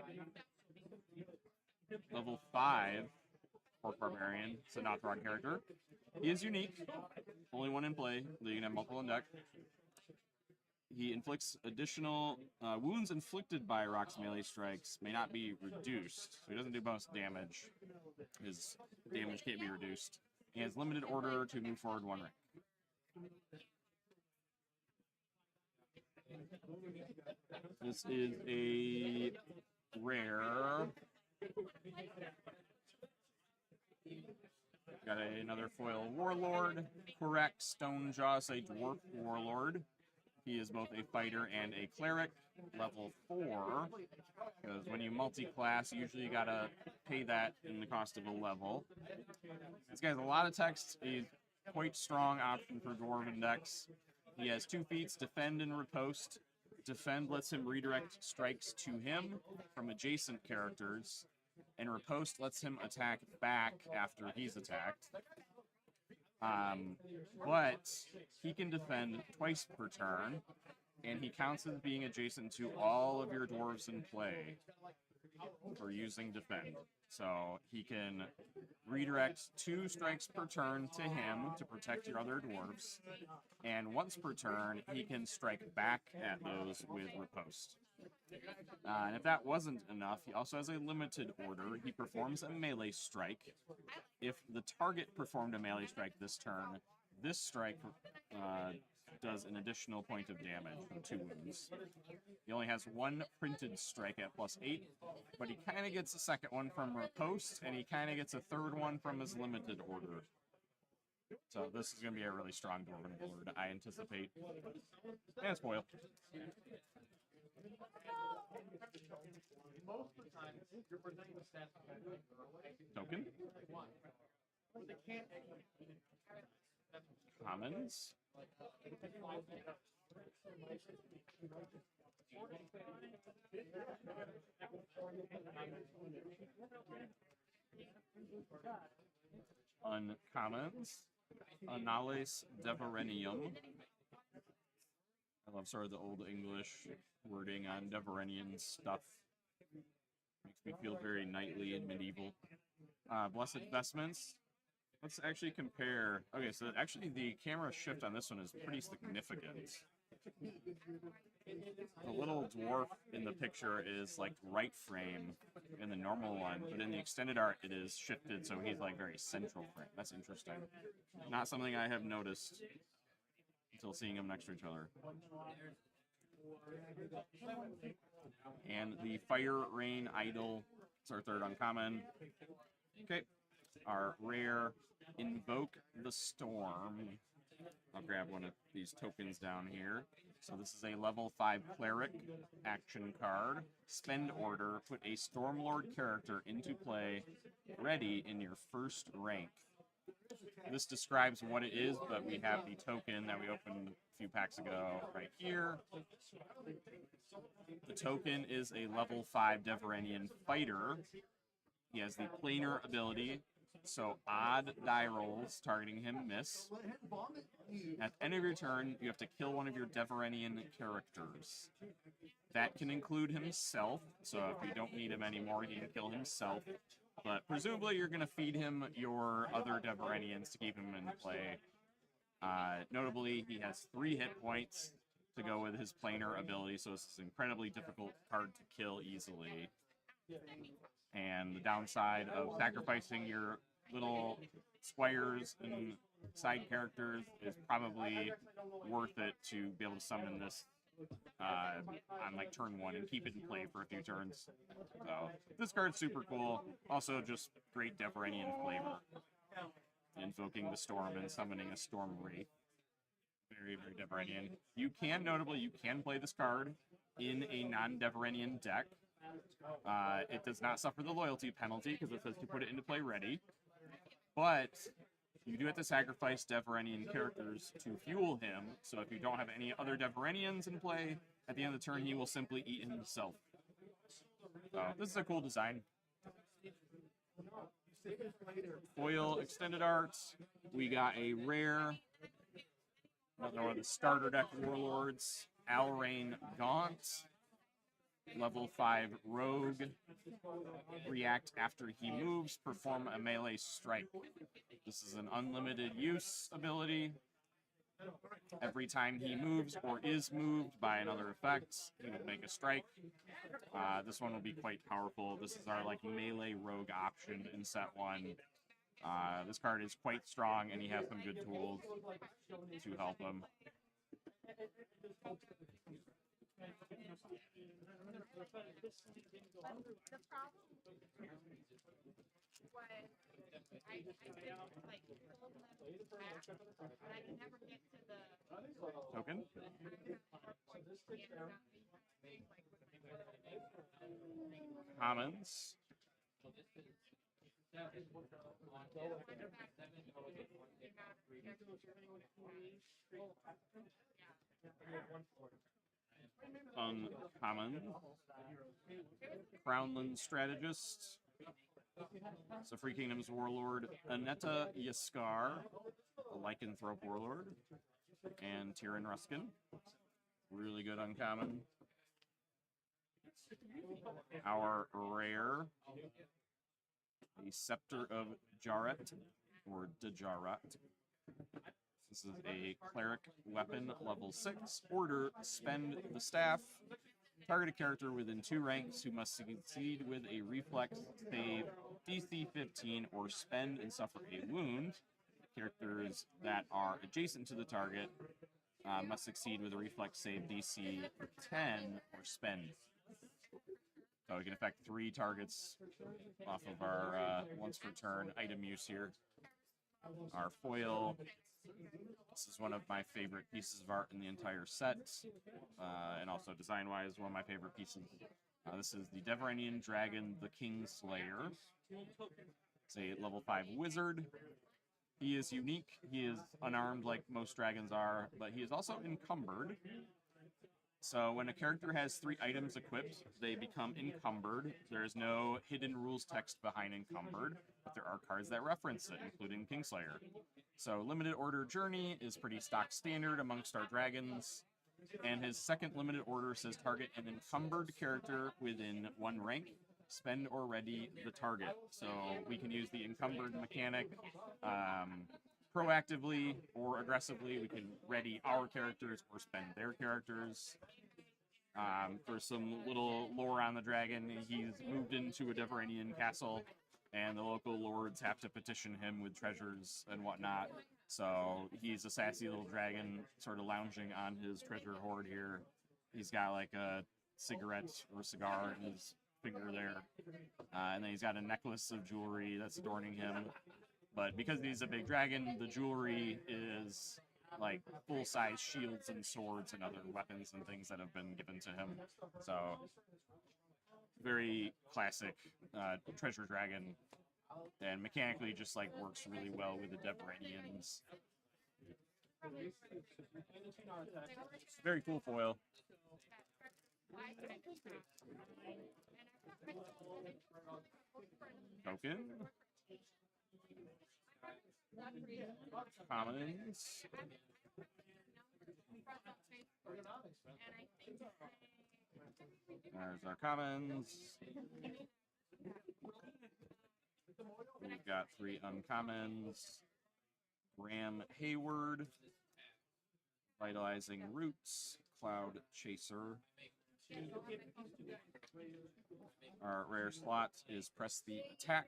A: Level 5. Orc Barbarian. It's a not Throg character. He is unique. Only one in play, though you can have multiple in deck. He inflicts additional wounds inflicted by Rock's melee strikes may not be reduced. So he doesn't do bonus damage. His damage can't be reduced. He has limited order to move forward 1 rank. This is a rare. Got another foil Warlord. Correct. Stonejaw is a dwarf Warlord. He is both a fighter and a cleric. Level 4. Because when you multi-class, usually you gotta pay that in the cost of a level. This guy has a lot of text. He's quite strong option for Dwarven decks. He has 2 feats, defend and riposte. Defend lets him redirect strikes to him from adjacent characters, and riposte lets him attack back after he's attacked. But he can defend twice per turn, and he counts as being adjacent to all of your dwarves in play for using defend. So he can redirect 2 strikes per turn to him to protect your other dwarves, and once per turn, he can strike back at those with riposte. And if that wasn't enough, he also has a limited order. He performs a melee strike. If the target performed a melee strike this turn, this strike does an additional point of damage from 2 wounds. He only has 1 printed strike at +8, but he kind of gets a second one from riposte, and he kind of gets a third one from his limited order. So this is going to be a really strong Dwarven board, I anticipate. And spoil.
B: Most of the time, you're presenting the stats
A: Token.
B: but they can't.
A: Commons. Uncommons. Annales Deverenium. I love sort of the old English wording on Deverenian stuff. Makes me feel very knightly and medieval. Blessed Vestments. Let's actually compare. Okay, so actually the camera shift on this one is pretty significant. The little dwarf in the picture is like right frame in the normal one, but in the extended art it is shifted so he's like very central frame. That's interesting. Not something I have noticed until seeing them next to each other. And the Fire Rain Idol, it's our 3rd uncommon. Okay, our rare Invoke the Storm. I'll grab one of these tokens down here. So this is a level 5 cleric action card. Spend order, put a Stormlord character into play, ready in your 1st rank. This describes what it is, but we have the token that we opened a few packs ago right here. The token is a level 5 Deveranian fighter. He has the planar ability, so odd die rolls targeting him miss. At the end of your turn, you have to kill one of your Deveranian characters. That can include himself, so if you don't need him anymore, he can kill himself. But presumably you're going to feed him your other Deveranians to keep him in play. Notably, he has 3 hit points to go with his planar ability, so this is an incredibly difficult card to kill easily. And the downside of sacrificing your little squires and side characters is probably worth it to be able to summon this on like turn 1 and keep it in play for a few turns. So this card's super cool. Also just great Deveranian flavor. Invoking the storm and summoning a storm wraith. Very, very Deveranian. You can play this card in a non-Deveranian deck. It does not suffer the loyalty penalty because it says to put it into play ready. But you do have to sacrifice Deveranian characters to fuel him, so if you don't have any other Deveranians in play, at the end of the turn he will simply eat himself. So this is a cool design. Foil extended art. We got a rare, another one of the starter deck Warlords, Alrain Gaunt. Level 5 Rogue. React after he moves, perform a melee strike. This is an unlimited use ability. Every time he moves or is moved by another effect, he will make a strike. This one will be quite powerful. This is our like melee rogue option in set 1. This card is quite strong and he has some good tools to help him.
D: The problem was I did like pull them back, but I could never get to the
A: Token? Commons. Uncommon. Crownland Strategist. So Free Kingdom's Warlord, Aneta Yaskar, a Lycanthrope Warlord, and Tyrion Ruskin. Really good uncommon. Our rare, the Scepter of Jarret, or Dejarat. This is a cleric weapon, level 6. Order, spend the staff. Target a character within 2 ranks who must succeed with a reflex save DC 15 or spend and suffer a wound. Characters that are adjacent to the target must succeed with a reflex save DC 10 or spend. So we can affect 3 targets off of our once per turn item use here. Our foil. This is one of my favorite pieces of art in the entire set, and also design-wise, one of my favorite pieces. This is the Deveranian Dragon, the Kingslayer. It's a level 5 wizard. He is unique. He is unarmed like most dragons are, but he is also encumbered. So when a character has 3 items equipped, they become encumbered. There is no hidden rules text behind encumbered, but there are cards that reference it, including Kingslayer. So limited order journey is pretty stock standard amongst our dragons. And his second limited order says target an encumbered character within 1 rank. Spend or ready the target. So we can use the encumbered mechanic proactively or aggressively. We can ready our characters or spend their characters. For some little lore on the dragon, he's moved into a Deveranian castle, and the local lords have to petition him with treasures and whatnot. So he's a sassy little dragon sort of lounging on his treasure hoard here. He's got like a cigarette or cigar in his finger there. And then he's got a necklace of jewelry that's adorning him. But because he's a big dragon, the jewelry is like full-size shields and swords and other weapons and things that have been given to him. So very classic treasure dragon. and mechanically just like works really well with the Devranians. Very cool foil. Token. Commons. There's our commons. We've got 3 uncommons. Ram Hayward. Vitalizing Roots. Cloud Chaser. Our rare slot is Press the Attack.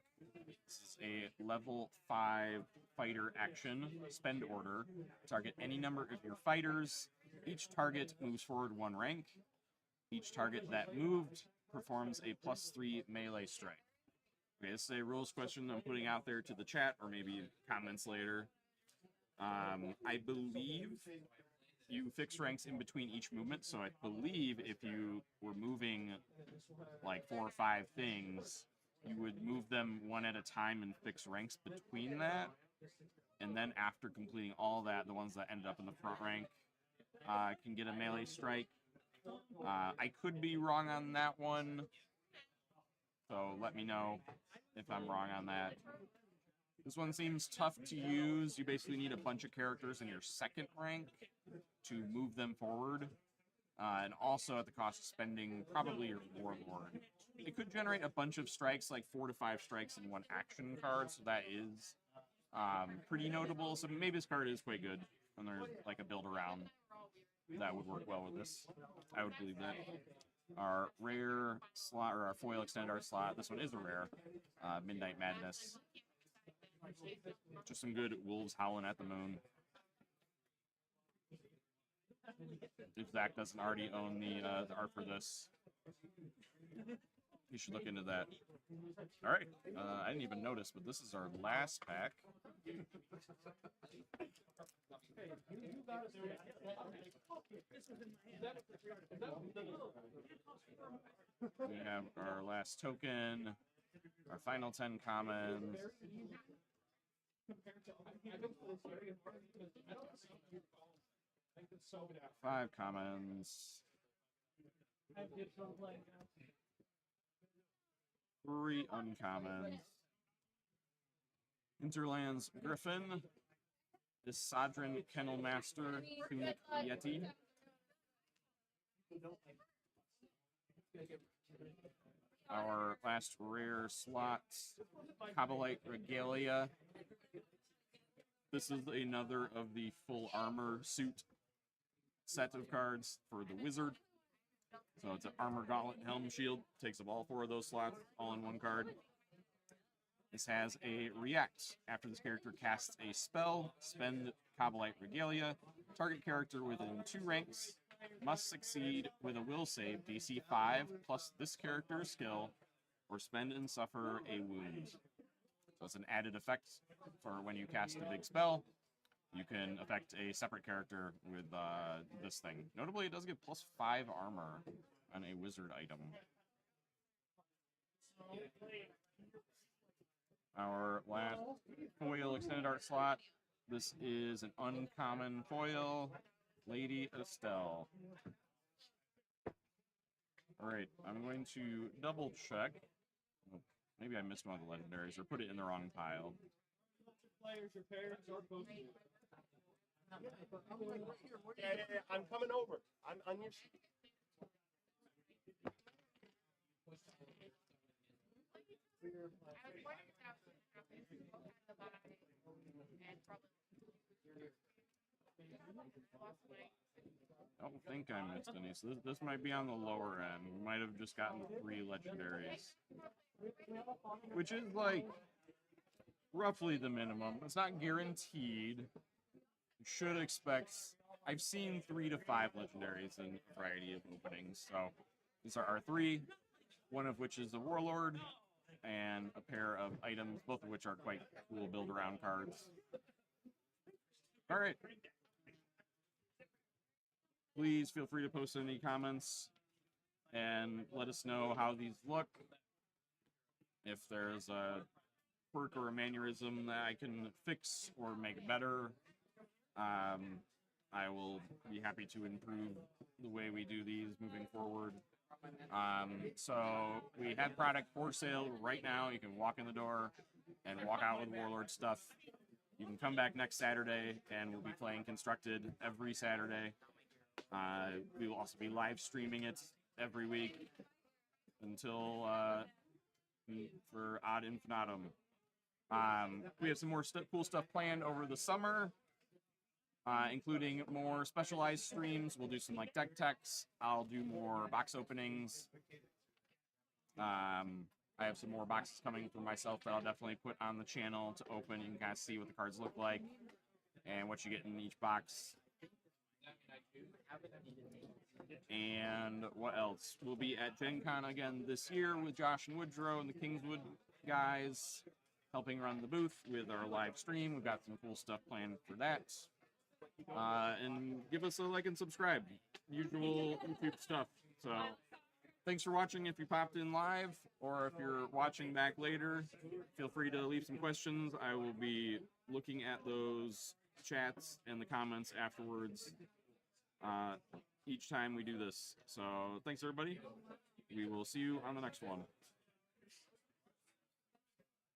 A: This is a level 5 fighter action. Spend order. Target any number of your fighters. Each target moves forward 1 rank. Each target that moved performs a +3 melee strike. Okay, this is a rules question I'm putting out there to the chat, or maybe comments later. I believe you fix ranks in between each movement, so I believe if you were moving like 4 or 5 things, you would move them one at a time and fix ranks between that. And then after completing all that, the ones that ended up in the front rank can get a melee strike. I could be wrong on that one, so let me know if I'm wrong on that. This one seems tough to use. You basically need a bunch of characters in your 2nd rank to move them forward, and also at the cost of spending probably your Warlord. It could generate a bunch of strikes, like 4 to 5 strikes in 1 action card, so that is pretty notable. So maybe this card is quite good, and there's like a build around that would work well with this. I would believe that. Our rare slot, or our foil extended art slot, this one is a rare. Midnight Madness. Just some good wolves howling at the moon. If Zach doesn't already own the art for this, you should look into that. All right, I didn't even notice, but this is our last pack. We have our last token, our final 10 commons. 5 commons. 3 uncommons. Interlands Griffin. This Sadrin Kennel Master, Tunic Yeti. Our last rare slot, Kabbalite Regalia. This is another of the full armor suit set of cards for the wizard. So it's an armor gauntlet helm shield. Takes up all 4 of those slots, all in 1 card. This has a react. After this character casts a spell, spend Kabbalite Regalia. Target character within 2 ranks must succeed with a will save DC 5 plus this character's skill, or spend and suffer a wound. So it's an added effect for when you cast a big spell. You can affect a separate character with this thing. Notably, it does get +5 armor on a wizard item. Our last foil extended art slot. This is an uncommon foil, Lady Estelle. Alright, I'm going to double check. Maybe I missed one of the legendaries or put it in the wrong pile.
B: Yeah, I'm coming over. I'm on your.
A: I don't think I missed any, so this might be on the lower end. We might have just gotten 3 legendaries. Which is, like, roughly the minimum. It's not guaranteed. You should expect... I've seen 3 to 5 legendaries in a variety of openings, so these are our 3, one of which is the Warlord, and a pair of items, both of which are quite cool build-around cards. Alright. Please feel free to post any comments and let us know how these look. If there's quirk or a mannerism that I can fix or make better, I will be happy to improve the way we do these moving forward. So we have product for sale right now. You can walk in the door and walk out with Warlord stuff. You can come back next Saturday, and we'll be playing Constructed every Saturday. We will also be live streaming it every week until for Ad Infinitum. We have some more cool stuff planned over the summer, including more specialized streams. We'll do some like deck techs. I'll do more box openings. I have some more boxes coming for myself that I'll definitely put on the channel to open. You can kind of see what the cards look like and what you get in each box. And what else? We'll be at Gen Con again this year with Josh and Woodrow and the Kingswood guys, helping run the booth with our live stream. We've got some cool stuff planned for that. And give us a like and subscribe. Usual YouTube stuff. So thanks for watching if you popped in live, or if you're watching back later, feel free to leave some questions. I will be looking at those chats and the comments afterwards each time we do this. So thanks, everybody. We will see you on the next one.